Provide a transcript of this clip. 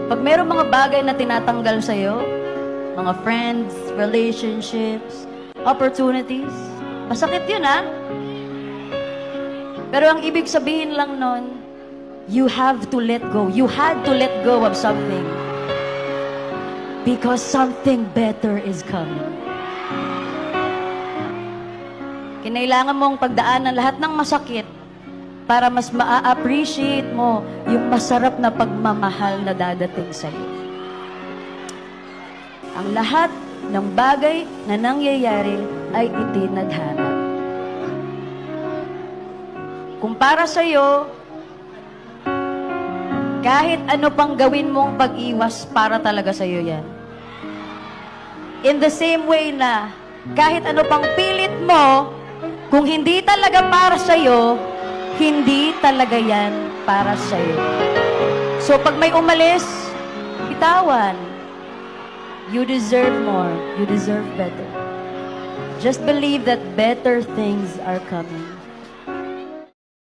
Pag mayroong mga bagay na tinatanggal sa'yo, mga friends, relationships, opportunities, masakit yun, ha? Pero ang ibig sabihin lang nun, you have to let go. You had to let go of something. Because something better is coming. Kinailangan mong pagdaanan lahat ng masakit para mas ma-appreciate mo yung masarap na pagmamahal na dadating sa'yo. Ang lahat ng bagay na nangyayari ay itinadhana. Kung para sa'yo, kahit ano pang gawin mong pag-iwas, para talaga sa'yo yan. In the same way na, kahit ano pang pilit mo, kung hindi talaga para sa'yo, hindi talaga yan para sa'yo. So, pag may umalis, bitawan. You deserve more. You deserve better. Just believe that better things are coming.